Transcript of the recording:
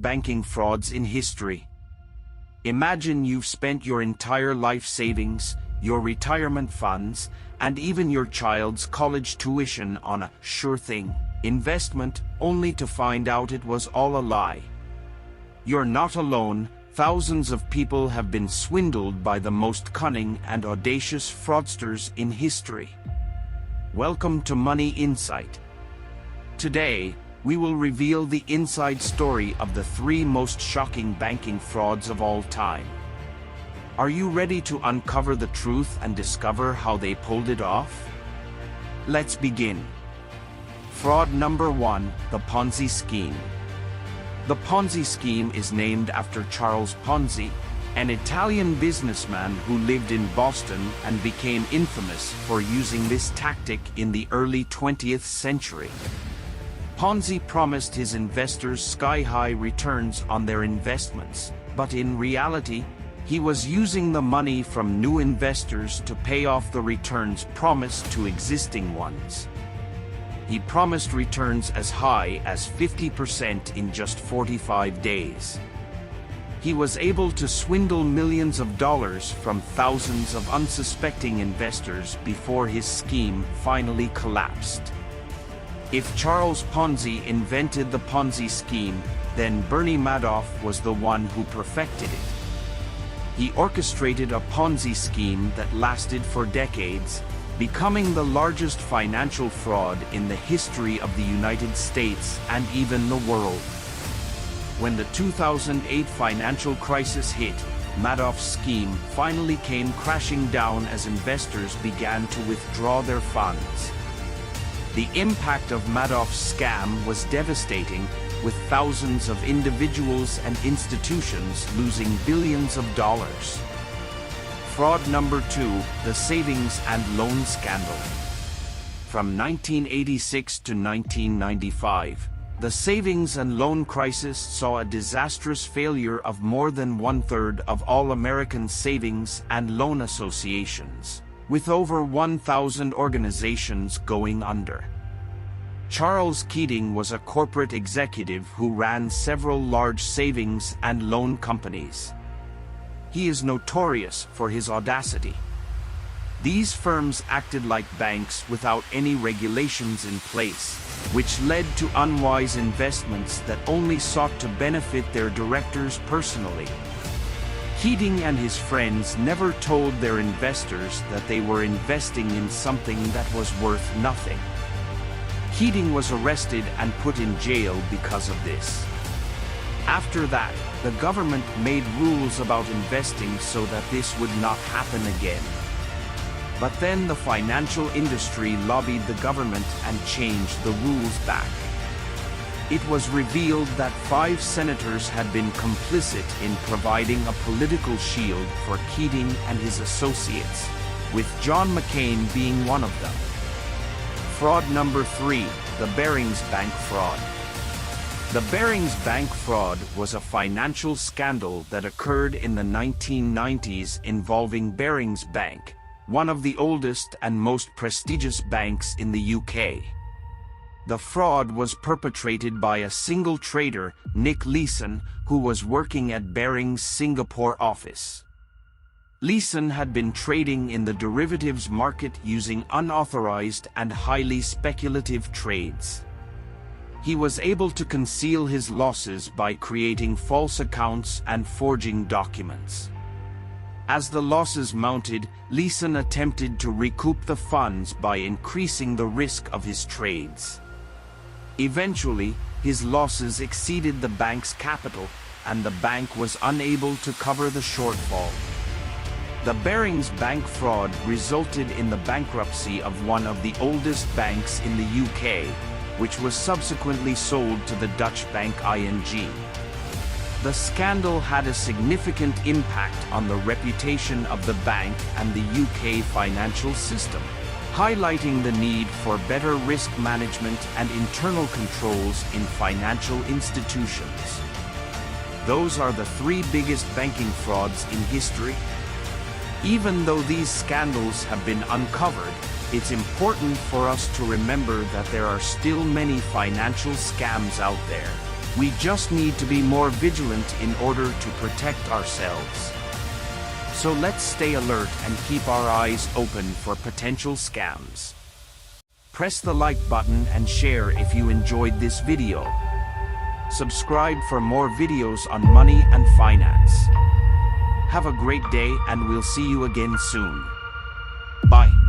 banking frauds in history. Imagine you've spent your entire life savings, your retirement funds, and even your child's college tuition on a sure thing investment, only to find out it was all a lie. You're not alone. Thousands of people have been swindled by the most cunning and audacious fraudsters in history. Welcome to Money Insight. Today, we will reveal the inside story of the 3 most shocking banking frauds of all time. Are you ready to uncover the truth and discover how they pulled it off? Let's begin. Fraud number 1, the Ponzi Scheme. The Ponzi Scheme is named after Charles Ponzi, an Italian businessman who lived in Boston and became infamous for using this tactic in the early 20th century. Ponzi promised his investors sky-high returns on their investments, but in reality, he was using the money from new investors to pay off the returns promised to existing ones. He promised returns as high as 50% in just 45 days. He was able to swindle millions of dollars from thousands of unsuspecting investors before his scheme finally collapsed. If Charles Ponzi invented the Ponzi scheme, then Bernie Madoff was the one who perfected it. He orchestrated a Ponzi scheme that lasted for decades, becoming the largest financial fraud in the history of the United States and even the world. When the 2008 financial crisis hit, Madoff's scheme finally came crashing down as investors began to withdraw their funds. The impact of Madoff's scam was devastating, with thousands of individuals and institutions losing billions of dollars. Fraud number 2, the savings and loan scandal. From 1986 to 1995, the savings and loan crisis saw a disastrous failure of more than 1/3 of all American savings and loan associations, with over 1,000 organizations going under. Charles Keating was a corporate executive who ran several large savings and loan companies. He is notorious for his audacity. These firms acted like banks without any regulations in place, which led to unwise investments that only sought to benefit their directors personally. Keating and his friends never told their investors that they were investing in something that was worth nothing. Keating was arrested and put in jail because of this. After that, the government made rules about investing so that this would not happen again. But then the financial industry lobbied the government and changed the rules back. It was revealed that 5 senators had been complicit in providing a political shield for Keating and his associates, with John McCain being one of them. Fraud number 3, the Barings Bank fraud. The Barings Bank fraud was a financial scandal that occurred in the 1990s involving Barings Bank, one of the oldest and most prestigious banks in the UK. The fraud was perpetrated by a single trader, Nick Leeson, who was working at Barings' Singapore office. Leeson had been trading in the derivatives market using unauthorized and highly speculative trades. He was able to conceal his losses by creating false accounts and forging documents. As the losses mounted, Leeson attempted to recoup the funds by increasing the risk of his trades. Eventually, his losses exceeded the bank's capital, and the bank was unable to cover the shortfall. The Barings Bank fraud resulted in the bankruptcy of one of the oldest banks in the UK, which was subsequently sold to the Dutch bank ING. The scandal had a significant impact on the reputation of the bank and the UK financial system, highlighting the need for better risk management and internal controls in financial institutions. Those are the 3 biggest banking frauds in history. Even though these scandals have been uncovered, it's important for us to remember that there are still many financial scams out there. We just need to be more vigilant in order to protect ourselves. So let's stay alert and keep our eyes open for potential scams. Press the like button and share if you enjoyed this video. Subscribe for more videos on money and finance. Have a great day and we'll see you again soon. Bye.